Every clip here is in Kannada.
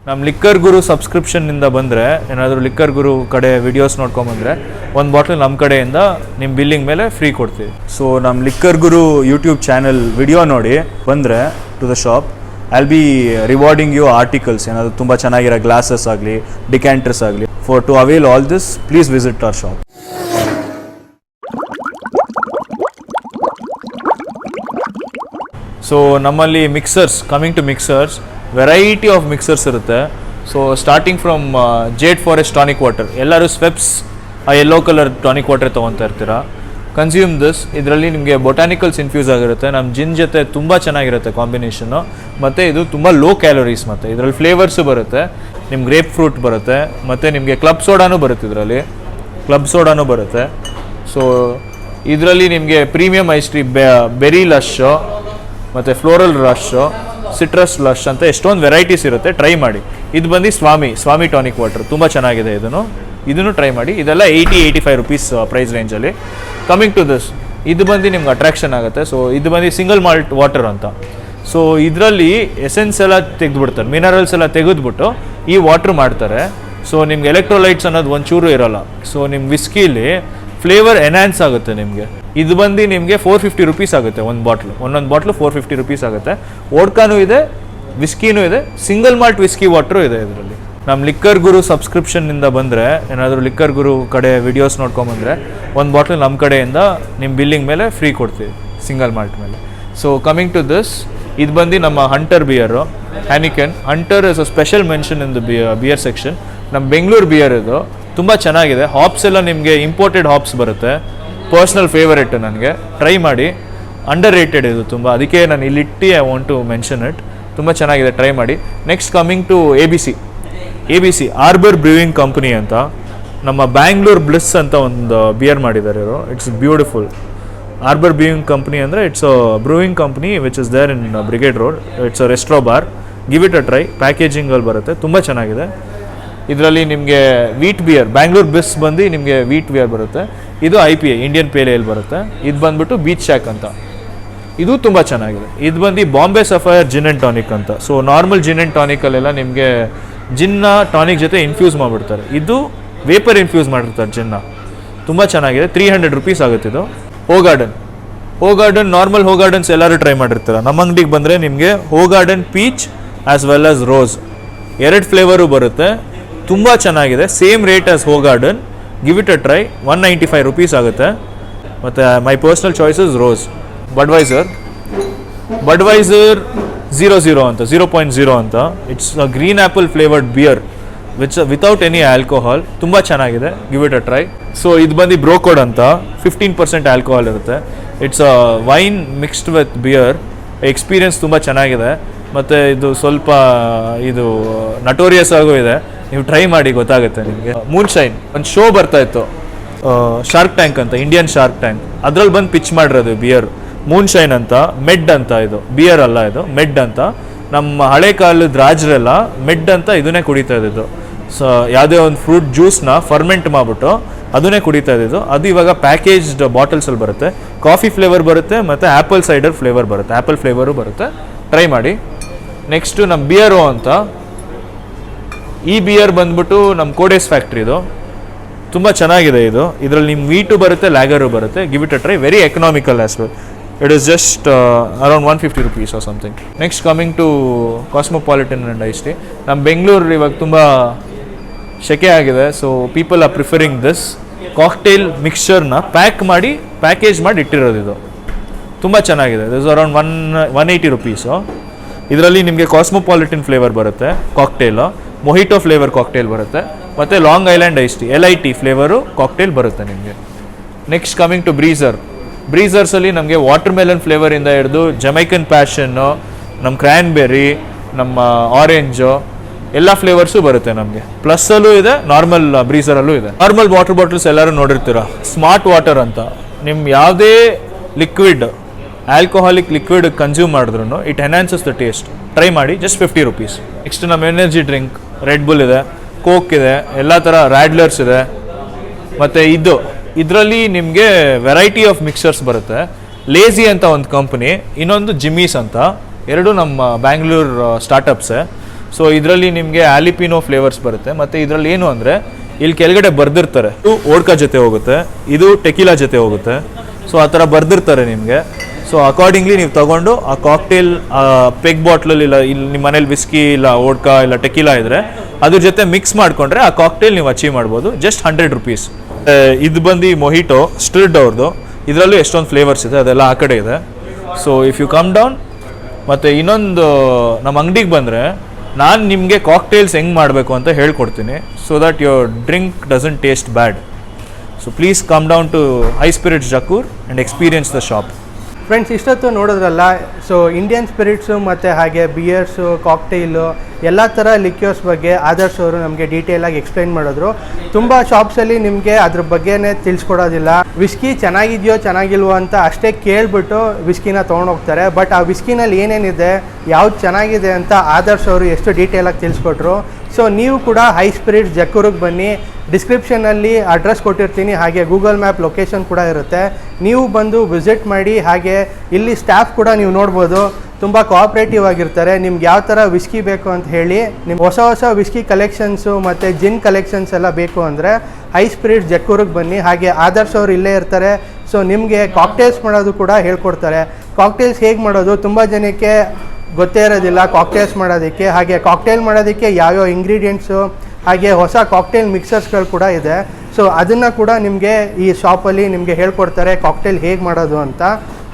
ನಮ್ಮ ಲಿಕ್ಕರ್ ಗುರು ಸಬ್ಸ್ಕ್ರಿಪ್ಷನ್ನಿಂದ ಬಂದರೆ ಏನಾದರೂ ಲಿಕ್ಕರ್ ಗುರು ಕಡೆ ವಿಡಿಯೋಸ್ ನೋಡ್ಕೊಂಬಂದರೆ ಒಂದು ಬಾಟ್ಲ್ ನಮ್ಮ ಕಡೆಯಿಂದ ನಿಮ್ಮ ಬಿಲ್ಲಿಂಗ್ ಮೇಲೆ ಫ್ರೀ ಕೊಡ್ತೀವಿ. ಸೊ ನಮ್ಮ liquor Guru YouTube channel video ನೋಡಿ ಬಂದರೆ to the shop I'll be rewarding you articles, ಏನಾದರೂ ತುಂಬ ಚೆನ್ನಾಗಿರೋ ಗ್ಲಾಸಸ್ ಆಗಲಿ ಡಿಕ್ಯಾಂಟರ್ಸ್ ಆಗಲಿ. For to avail all this please visit our shop. So ನಮ್ಮಲ್ಲಿ mixers, coming to mixers, variety of mixers ಇರುತ್ತೆ. So starting from jade forest tonic water, ಎಲ್ಲರೂ ಸ್ವೆಪ್ಸ್ ಆ ಯೆಲ್ಲೋ ಕಲರ್ ಟಾನಿಕ್ ವಾಟರ್ ತೊಗೊತಾ ಇರ್ತೀರ. Consume this. ಇದರಲ್ಲಿ ನಿಮಗೆ ಬೊಟಾನಿಕಲ್ಸ್ ಇನ್ಫ್ಯೂಸ್ ಆಗಿರುತ್ತೆ, ನಮ್ಮ ಜಿನ್ ಜೊತೆ ತುಂಬ ಚೆನ್ನಾಗಿರುತ್ತೆ ಕಾಂಬಿನೇಷನ್ನು. ಮತ್ತು ಇದು ತುಂಬ ಲೋ ಕ್ಯಾಲೋರೀಸ್, ಮತ್ತು ಇದರಲ್ಲಿ ಫ್ಲೇವರ್ಸು ಬರುತ್ತೆ. ನಿಮ್ಮ ಗ್ರೇಪ್ ಫ್ರೂಟ್ ಬರುತ್ತೆ, ಮತ್ತು ನಿಮಗೆ ಕ್ಲಬ್ ಸೋಡಾನು ಬರುತ್ತೆ, ಇದರಲ್ಲಿ ಕ್ಲಬ್ ಸೋಡಾನು ಬರುತ್ತೆ. ಸೊ ಇದರಲ್ಲಿ ನಿಮಗೆ ಪ್ರೀಮಿಯಮ್ ಐಸ್ಟ್ರಿ, ಬೆರಿ ಲಶ್ಶು, ಮತ್ತು ಫ್ಲೋರಲ್ ರಶ್ಶು, ಸಿಟ್ರಸ್ ಲಶ್ ಅಂತ ಎಷ್ಟೊಂದು ವೆರೈಟೀಸ್ ಇರುತ್ತೆ. ಟ್ರೈ ಮಾಡಿ. ಇದು ಬಂದು ಸ್ವಾಮಿ ಟಾನಿಕ್ ವಾಟರ್, ತುಂಬ ಚೆನ್ನಾಗಿದೆ. ಇದನ್ನು ಟ್ರೈ ಮಾಡಿ. ಇದೆಲ್ಲ 80-85 ರುಪೀಸ್ ಪ್ರೈಸ್ ರೇಂಜಲ್ಲಿ. ಕಮಿಂಗ್ ಟು ದಿಸ್, ಇದು ಬಂದು ನಿಮ್ಗೆ ಅಟ್ರಾಕ್ಷನ್ ಆಗುತ್ತೆ. ಸೊ ಇದು ಬಂದು ಸಿಂಗಲ್ ಮಾಲ್ಟ್ ವಾಟರ್ ಅಂತ. ಸೊ ಇದರಲ್ಲಿ ಎಸೆನ್ಸ್ ಎಲ್ಲ ತೆಗೆದುಬಿಡ್ತಾರೆ, ಮಿನರಲ್ಸ್ ಎಲ್ಲ ತೆಗೆದುಬಿಟ್ಟು ಈ ವಾಟ್ರ್ ಮಾಡ್ತಾರೆ. ಸೊ ನಿಮ್ಗೆ ಎಲೆಕ್ಟ್ರೋಲೈಟ್ಸ್ ಅನ್ನೋದು ಒಂಚೂರು ಇರೋಲ್ಲ. ಸೊ ನಿಮ್ಮ ವಿಸ್ಕೀಲಿ ಫ್ಲೇವರ್ ಎನ್ಹಾನ್ಸ್ ಆಗುತ್ತೆ ನಿಮಗೆ. ಇದು ಬಂದು ನಿಮಗೆ 450 ರುಪೀಸ್ ಆಗುತ್ತೆ ಒಂದು ಬಾಟ್ಲು. ಒಂದೊಂದು ಬಾಟ್ಲು 450 ರುಪೀಸ್ ಆಗುತ್ತೆ. ವೋಡ್ಕಾನೂ ಇದೆ, ವಿಸ್ಕಿನೂ ಇದೆ, ಸಿಂಗಲ್ ಮಾಲ್ಟ್ ವಿಸ್ಕಿ ವಾಟ್ರು ಇದೆ ಇದರಲ್ಲಿ. ನಮ್ಮ ಲಿಕ್ಕರ್ ಗುರು ಸಬ್ಸ್ಕ್ರಿಪ್ಷನ್ನಿಂದ ಬಂದರೆ ಏನಾದರೂ ಲಿಕ್ಕರ್ ಗುರು ಕಡೆ ವಿಡಿಯೋಸ್ ನೋಡ್ಕೊಂಬಂದರೆ ಒಂದು ಬಾಟ್ಲು ನಮ್ಮ ಕಡೆಯಿಂದ ನಿಮ್ಮ ಬಿಲ್ಲಿಂಗ್ ಮೇಲೆ ಫ್ರೀ ಕೊಡ್ತೀವಿ, ಸಿಂಗಲ್ ಮಾಲ್ಟ್ ಮೇಲೆ. ಸೊ ಕಮಿಂಗ್ ಟು ದಿಸ್, ಇದು ಬಂದು ನಮ್ಮ hunter beer, Heineken. Hunter is a special mention in the beer section. ನಮ್ಮ ಬೆಂಗಳೂರು ಬಿಯರ್ ಇದು ತುಂಬ ಚೆನ್ನಾಗಿದೆ. ಹಾಪ್ಸ್ ಎಲ್ಲ ನಿಮಗೆ ಇಂಪೋರ್ಟೆಡ್ ಹಾಪ್ಸ್ ಬರುತ್ತೆ. ಪರ್ಸ್ನಲ್ ಫೇವರೇಟ್ ನನಗೆ. ಟ್ರೈ ಮಾಡಿ. ಅಂಡರ್ ರೇಟೆಡ್ ಇದು ತುಂಬ, ಅದಕ್ಕೆ ನಾನು ಇಲ್ಲಿಟ್ಟು I want to mention it. ತುಂಬ ಚೆನ್ನಾಗಿದೆ, ಟ್ರೈ ಮಾಡಿ. Next coming to A B C Arbor brewing company ಅಂತ. ನಮ್ಮ ಬ್ಯಾಂಗ್ಳೂರ್ ಬ್ಲಿಸ್ ಅಂತ ಒಂದು ಬಿಯರ್ ಮಾಡಿದ್ದಾರೆ ಇವರು. It's beautiful. Arbor brewing company ಅಂದರೆ it's a brewing company which is there in Brigade Road. It's a restro bar. Give it a try. ಪ್ಯಾಕೇಜಿಂಗಲ್ಲಿ ಬರುತ್ತೆ, ತುಂಬ ಚೆನ್ನಾಗಿದೆ. ಇದರಲ್ಲಿ ನಿಮಗೆ ವೀಟ್ ಬಿಯರ್, ಬ್ಯಾಂಗ್ಳೂರ್ ಬಿಸ್ ಬಂದು ನಿಮಗೆ ವೀಟ್ ಬಿಯರ್ ಬರುತ್ತೆ. ಇದು IPA, ಇಂಡಿಯನ್ ಪೇಲ್ ಏಲ್ ಬರುತ್ತೆ. ಇದು ಬಂದ್ಬಿಟ್ಟು ಬೀಚ್ ಶಾಕ್ ಅಂತ. ಇದು ತುಂಬ ಚೆನ್ನಾಗಿದೆ. ಇದು ಬಂದು Bombay sapphire Jin and tonic ಅಂತ. ಸೊ ನಾರ್ಮಲ್ ಜಿನ್ ಆ್ಯಂಡ್ ಟಾನಿಕಲ್ಲೆಲ್ಲ ನಿಮಗೆ ಜಿನ್ನ ಟಾನಿಕ್ ಜೊತೆ ಇನ್ಫ್ಯೂಸ್ ಮಾಡಿಬಿಡ್ತಾರೆ. ಇದು ವೇಪರ್ ಇನ್ಫ್ಯೂಸ್ ಮಾಡಿರ್ತಾರೆ ಜಿನ್ನ. ತುಂಬ ಚೆನ್ನಾಗಿದೆ. 300 ರುಪೀಸ್ ಆಗುತ್ತೆ ಇದು. ಹೋಗಾರ್ಡನ್ ನಾರ್ಮಲ್ ಹೋಗಾರ್ಡನ್ಸ್ ಎಲ್ಲರೂ ಟ್ರೈ ಮಾಡಿರ್ತಾರೆ. ನಮ್ಮ ಅಂಗಡಿಗೆ ಬಂದರೆ ನಿಮಗೆ Hoegaarden peach as well as rose 2 flavour ಬರುತ್ತೆ. ತುಂಬ ಚೆನ್ನಾಗಿದೆ. Same rate as Hoegaarden. Give it a try. 195 rupees ಆಗುತ್ತೆ. ಮತ್ತು my personal choice is rose. Budweiser 00 ಅಂತ, 0.0 ಅಂತ. It's a green apple flavoured beer without any alcohol. ತುಂಬ ಚೆನ್ನಾಗಿದೆ. Give it a try. So ಇದು ಬಂದು ಬ್ರೋಕೋಡ್ ಅಂತ, 15% ಆಲ್ಕೋಹಾಲ್ ಇರುತ್ತೆ. It's a wine mixed with beer. Experience ತುಂಬ ಚೆನ್ನಾಗಿದೆ. ಮತ್ತು ಇದು ಸ್ವಲ್ಪ ಇದು ನಟೋರಿಯಸ್ ಆಗೂ ಇದೆ. ನೀವು ಟ್ರೈ ಮಾಡಿ, ಗೊತ್ತಾಗುತ್ತೆ ನಿಮಗೆ. ಮೂನ್ ಶೈನ್ ಒಂದು ಶೋ ಬರ್ತಾ ಇತ್ತು, ಶಾರ್ಕ್ ಟ್ಯಾಂಕ್ ಅಂತ, ಇಂಡಿಯನ್ ಶಾರ್ಕ್ ಟ್ಯಾಂಕ್. ಅದ್ರಲ್ಲಿ ಬಂದು ಪಿಚ್ ಮಾಡಿರೋದು ಬಿಯರ್ ಮೂನ್ ಶೈನ್ ಅಂತ. ಮೆಡ್ ಅಂತ, ಇದು ಬಿಯರ್ ಅಲ್ಲ, ಇದು ಮೆಡ್ ಅಂತ. ನಮ್ಮ ಹಳೆ ಕಾಲದ ರಾಜರೆಲ್ಲ ಮೆಡ್ ಅಂತ ಇದನ್ನೇ ಕುಡಿತಾ ಇದ್ದಿದ್ದು. ಸೊ ಯಾವುದೇ ಒಂದು ಫ್ರೂಟ್ ಜ್ಯೂಸ್ನ ಫರ್ಮೆಂಟ್ ಮಾಡಿಬಿಟ್ಟು ಅದನ್ನೇ ಕುಡಿತಾ ಇದ್ದಿದ್ದು. ಅದು ಇವಾಗ ಪ್ಯಾಕೇಜ್ಡ್ ಬಾಟಲ್ಸಲ್ಲಿ ಬರುತ್ತೆ. ಕಾಫಿ ಫ್ಲೇವರ್ ಬರುತ್ತೆ, ಮತ್ತು ಆ್ಯಪಲ್ ಸೈಡರ್ ಫ್ಲೇವರ್ ಬರುತ್ತೆ, ಆ್ಯಪಲ್ ಫ್ಲೇವರು ಬರುತ್ತೆ. ಟ್ರೈ ಮಾಡಿ. ನೆಕ್ಸ್ಟು ನಮ್ಮ ಬಿಯರೋ ಅಂತ. ಈ ಬಿಯರ್ ಬಂದ್ಬಿಟ್ಟು ನಮ್ಮ ಕೋಡೇಸ್ ಫ್ಯಾಕ್ಟ್ರಿದು. ತುಂಬ ಚೆನ್ನಾಗಿದೆ ಇದು. ಇದರಲ್ಲಿ ನಿಮ್ಮ ವೀಟು ಬರುತ್ತೆ, ಲ್ಯಾಗರು ಬರುತ್ತೆ. Give it a try. Very economical as well. It is just around 150 rupees or something. Next coming to cosmopolitan and ice tea. ನಮ್ಮ ಬೆಂಗಳೂರು ಇವಾಗ ತುಂಬ ಶೆಕೆ ಆಗಿದೆ. So people are preferring this cocktail ಮಿಕ್ಸ್ಚರ್ನ ಪ್ಯಾಕೇಜ್ ಮಾಡಿ ಇಟ್ಟಿರೋದು. ಇದು ತುಂಬ ಚೆನ್ನಾಗಿದೆ. This is around 180 rupees. ಇದರಲ್ಲಿ ನಿಮಗೆ ಕಾಸ್ಮೋಪಾಲಿಟನ್ ಫ್ಲೇವರ್ ಬರುತ್ತೆ ಕಾಕ್ಟೇಲು, ಮೊಹಿಟೋ ಫ್ಲೇವರ್ ಕಾಕ್ಟೇಲ್ ಬರುತ್ತೆ, ಮತ್ತು long island ice tea LIT flavour cocktail ಬರುತ್ತೆ ನಿಮಗೆ. ನೆಕ್ಸ್ಟ್ ಕಮಿಂಗ್ ಟು ಬ್ರೀಸರ್ಸಲ್ಲಿ ನಮಗೆ ವಾಟರ್ ಮೆಲನ್ ಫ್ಲೇವರಿಂದ ಹಿಡಿದು ಜಮೈಕನ್ ಪ್ಯಾಷನ್ನು, ನಮ್ಮ ಕ್ರ್ಯಾನ್ಬೆರಿ, ನಮ್ಮ ಆರೆಂಜು ಎಲ್ಲ ಫ್ಲೇವರ್ಸು ಬರುತ್ತೆ ನಮಗೆ. ಪ್ಲಸ್ಸಲ್ಲೂ ಇದೆ, ನಾರ್ಮಲ್ ಬ್ರೀಸರಲ್ಲೂ ಇದೆ. ನಾರ್ಮಲ್ ವಾಟರ್ ಬಾಟಲ್ಸ್ ಎಲ್ಲರೂ ನೋಡಿರ್ತೀರ, ಸ್ಮಾರ್ಟ್ ವಾಟರ್ ಅಂತ. ನಿಮ್ಮ ಯಾವುದೇ ಲಿಕ್ವಿಡ್, ಆಲ್ಕೋಹಾಲಿಕ್ ಲಿಕ್ವಿಡ್ ಕನ್ಸ್ಯೂಮ್ ಮಾಡಿದ್ರು it enhances the taste. Try ಮಾಡಿ. Just 50 rupees. ನೆಕ್ಸ್ಟ್ ನಮ್ಮ ಎನರ್ಜಿ ಡ್ರಿಂಕ್ ರೆಡ್ ಬುಲ್ ಇದೆ, ಕೋಕ್ ಇದೆ, ಎಲ್ಲ ಥರ ರ್ಯಾಡ್ಲರ್ಸ್ ಇದೆ. ಮತ್ತು ಇದರಲ್ಲಿ ನಿಮಗೆ ವೆರೈಟಿ ಆಫ್ ಮಿಕ್ಸರ್ಸ್ ಬರುತ್ತೆ. ಲೇಝಿ ಅಂತ ಒಂದು ಕಂಪ್ನಿ, ಇನ್ನೊಂದು ಜಿಮ್ಮೀಸ್ ಅಂತ. ಎರಡು ನಮ್ಮ ಬ್ಯಾಂಗ್ಳೂರ್ ಸ್ಟಾರ್ಟಪ್ಸೇ. ಸೊ ಇದರಲ್ಲಿ ನಿಮಗೆ ಆಲಿಪಿನೋ ಫ್ಲೇವರ್ಸ್ ಬರುತ್ತೆ. ಮತ್ತು ಇದರಲ್ಲಿ ಏನು ಅಂದರೆ ಇಲ್ಲಿ ಕೆಳಗಡೆ ಬರ್ದಿರ್ತಾರೆ, ಇದು ಓಡ್ಕಾ ಜೊತೆ ಹೋಗುತ್ತೆ, ಇದು ಟೆಕಿಲಾ ಜೊತೆ ಹೋಗುತ್ತೆ. ಸೊ ಆ ಥರ ಬರ್ದಿರ್ತಾರೆ ನಿಮಗೆ. ಸೊ ಅಕಾರ್ಡಿಂಗ್ಲಿ ನೀವು ತೊಗೊಂಡು ಆ ಕಾಕ್ಟೇಲ್ ಪೆಗ್ ಬಾಟ್ಲಲ್ಲಿ ಇಲ್ಲ ಇಲ್ಲಿ ನಿಮ್ಮ ಮನೇಲಿ ವಿಸ್ಕಿ ಇಲ್ಲ ಓಡ್ಕಾ ಇಲ್ಲ ಟೆಕಿಲಾ ಇದ್ದರೆ ಅದ್ರ ಜೊತೆ ಮಿಕ್ಸ್ ಮಾಡಿಕೊಂಡ್ರೆ ಆ ಕಾಕ್ಟೇಲ್ ನೀವು ಅಚೀವ್ ಮಾಡ್ಬೋದು. Just 100 rupees. ಇದು ಬಂದು ಮೊಹಿಟೋ ಸ್ಟಿರ್ಡ್ ಅವ್ರದ್ದು. ಇದರಲ್ಲೂ ಎಷ್ಟೊಂದು ಫ್ಲೇವರ್ಸ್ ಇದೆ, ಅದೆಲ್ಲ ಆ ಕಡೆ ಇದೆ. So if you come down, ಮತ್ತು ಇನ್ನೊಂದು ನಮ್ಮ ಅಂಗಡಿಗೆ ಬಂದರೆ ನಾನು ನಿಮಗೆ ಕಾಕ್ಟೇಲ್ಸ್ ಹೆಂಗೆ ಮಾಡಬೇಕು ಅಂತ ಹೇಳ್ಕೊಡ್ತೀನಿ, so that your drink doesn't taste bad. So please come down to High Spirits Jakkur and experience the shop. Friends, ಇಷ್ಟೊತ್ತು ನೋಡಿದ್ರಲ್ಲ. ಸೊ ಇಂಡಿಯನ್ ಸ್ಪಿರಿಟ್ಸು ಮತ್ತು ಹಾಗೆ ಬಿಯರ್ಸು, ಕಾಕ್ಟೈಲು ಎಲ್ಲ ಥರ ಲಿಕ್ಯೂರ್ಸ್ ಬಗ್ಗೆ ಆದರ್ಶ್ ಅವರು ನಮಗೆ ಡೀಟೇಲಾಗಿ ಎಕ್ಸ್ಪ್ಲೈನ್ ಮಾಡಿದ್ರು. ತುಂಬ ಶಾಪ್ಸಲ್ಲಿ ನಿಮಗೆ ಅದ್ರ ಬಗ್ಗೆನೇ ತಿಳಿಸ್ಕೊಡೋದಿಲ್ಲ. ವಿಸ್ಕಿ ಚೆನ್ನಾಗಿದೆಯೋ ಚೆನ್ನಾಗಿಲ್ವೋ ಅಂತ ಅಷ್ಟೇ ಕೇಳಿಬಿಟ್ಟು ವಿಸ್ಕಿನ ತೊಗೊಂಡೋಗ್ತಾರೆ. ಬಟ್ ಆ ವಿಸ್ಕಿನಲ್ಲಿ ಏನೇನಿದೆ, ಯಾವ್ದು ಚೆನ್ನಾಗಿದೆ ಅಂತ ಆದರ್ಶ್ ಅವರು ಎಷ್ಟು ಡೀಟೇಲಾಗಿ ತಿಳಿಸ್ಕೊಟ್ರು. ಸೊ ನೀವು ಕೂಡ ಹೈ ಸ್ಪಿರಿಟ್ಸ್ ಜಕ್ಕೂರಿಗೆ ಬನ್ನಿ. ಡಿಸ್ಕ್ರಿಪ್ಷನಲ್ಲಿ ಅಡ್ರೆಸ್ ಕೊಟ್ಟಿರ್ತೀನಿ, ಹಾಗೆ ಗೂಗಲ್ ಮ್ಯಾಪ್ ಲೊಕೇಶನ್ ಕೂಡ ಇರುತ್ತೆ. ನೀವು ಬಂದು ವಿಸಿಟ್ ಮಾಡಿ. ಹಾಗೆ ಇಲ್ಲಿ ಸ್ಟಾಫ್ ಕೂಡ ನೀವು ನೋಡ್ಬೋದು, ತುಂಬ ಕೋಆಪ್ರೇಟಿವ್ ಆಗಿರ್ತಾರೆ. ನಿಮ್ಗೆ ಯಾವ ಥರ ವಿಸ್ಕಿ ಬೇಕು ಅಂತ ಹೇಳಿ, ನಿಮ್ಗೆ ಹೊಸ ಹೊಸ ವಿಸ್ಕಿ ಕಲೆಕ್ಷನ್ಸು ಮತ್ತು ಜಿನ್ ಕಲೆಕ್ಷನ್ಸ್ ಎಲ್ಲ ಬೇಕು ಅಂದರೆ ಹೈ ಸ್ಪಿರಿಟ್ಸ್ ಜಕ್ಕೂರಿಗೆ ಬನ್ನಿ. ಹಾಗೆ ಆದರ್ಶ್ ಅವರು ಇಲ್ಲೇ ಇರ್ತಾರೆ. ಸೊ ನಿಮಗೆ ಕಾಕ್ಟೇಲ್ಸ್ ಮಾಡೋದು ಕೂಡ ಹೇಳ್ಕೊಡ್ತಾರೆ. ಕಾಕ್ಟೇಲ್ಸ್ ಹೇಗೆ ಮಾಡೋದು ತುಂಬ ಜನಕ್ಕೆ ಗೊತ್ತೇ ಇರೋದಿಲ್ಲ ಕಾಕ್ಟೇಲ್ಸ್ ಮಾಡೋದಕ್ಕೆ. ಹಾಗೆ ಕಾಕ್ಟೇಲ್ ಮಾಡೋದಕ್ಕೆ ಯಾವ್ಯಾವ ಇಂಗ್ರೀಡಿಯೆಂಟ್ಸು, ಹಾಗೆ ಹೊಸ ಕಾಕ್ಟೇಲ್ ಮಿಕ್ಸರ್ಸ್ಗಳು ಕೂಡ ಇದೆ. ಸೊ ಅದನ್ನು ಕೂಡ ನಿಮಗೆ ಈ ಶಾಪಲ್ಲಿ ನಿಮಗೆ ಹೇಳ್ಕೊಡ್ತಾರೆ ಕಾಕ್ಟೇಲ್ ಹೇಗೆ ಮಾಡೋದು ಅಂತ.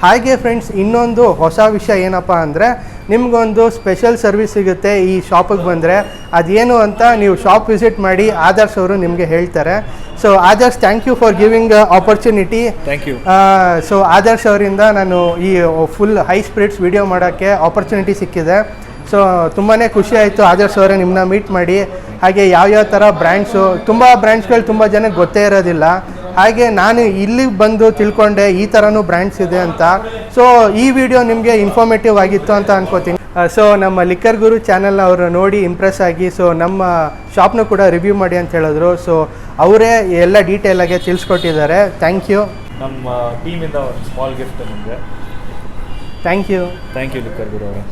ಹಾಗೆ ಫ್ರೆಂಡ್ಸ್, ಇನ್ನೊಂದು ಹೊಸ ವಿಷಯ ಏನಪ್ಪ ಅಂದರೆ, ನಿಮಗೊಂದು ಸ್ಪೆಷಲ್ ಸರ್ವಿಸ್ ಸಿಗುತ್ತೆ ಈ ಶಾಪಿಗೆ ಬಂದರೆ. ಅದೇನು ಅಂತ ನೀವು ಶಾಪ್ ವಿಸಿಟ್ ಮಾಡಿ, ಆದರ್ಶ್ ಅವರು ನಿಮಗೆ ಹೇಳ್ತಾರೆ. So Adarsh, thank you for giving opportunity. Thank you. So Adarsh ಅವರಿಂದ ನಾನು ಈ ಫುಲ್ ಹೈ ಸ್ಪಿರಿಟ್ಸ್ ವಿಡಿಯೋ ಮಾಡೋಕ್ಕೆ ಆಪರ್ಚುನಿಟಿ ಸಿಕ್ಕಿದೆ. ಸೊ ತುಂಬಾ ಖುಷಿ ಆಯಿತು ಆದರ್ಶ್ ಅವರೇ ನಿಮ್ಮನ್ನ ಮೀಟ್ ಮಾಡಿ. ಹಾಗೆ ಯಾವ್ಯಾವ ಥರ ಬ್ರ್ಯಾಂಡ್ಸು, ತುಂಬ ಬ್ರ್ಯಾಂಡ್ಸ್ಗಳು ತುಂಬ ಜನಕ್ಕೆ ಗೊತ್ತೇ ಇರೋದಿಲ್ಲ. ಹಾಗೆ ನಾನು ಇಲ್ಲಿಗೆ ಬಂದು ತಿಳ್ಕೊಂಡೆ ಈ ಥರನೂ ಬ್ರ್ಯಾಂಡ್ಸ್ ಇದೆ ಅಂತ. ಸೊ ಈ ವಿಡಿಯೋ ನಿಮಗೆ ಇನ್ಫಾರ್ಮೇಟಿವ್ ಆಗಿತ್ತು ಅಂತ ಅನ್ಕೋತೀನಿ. ಸೊ ನಮ್ಮ ಲಿಕ್ಕರ್ ಗುರು ಚಾನಲ್ನ ಅವರು ನೋಡಿ ಇಂಪ್ರೆಸ್ ಆಗಿ ಸೊ ನಮ್ಮ ಶಾಪ್ನ ಕೂಡ ರಿವ್ಯೂ ಮಾಡಿ ಅಂತ ಹೇಳಿದ್ರು. ಸೊ ಅವರೇ ಎಲ್ಲ ಡೀಟೇಲಾಗಿ ತಿಳಿಸ್ಕೊಟ್ಟಿದ್ದಾರೆ. Thank you. ನಮ್ಮ ಟೀಮಿಂದ ಒಂದು ಸ್ಮಾಲ್ ಗಿಫ್ಟ್ ನಿಮಗೆ. ಥ್ಯಾಂಕ್ ಯು ಲಿಕ್ಕರ್ ಗುರು ಅವರೇ.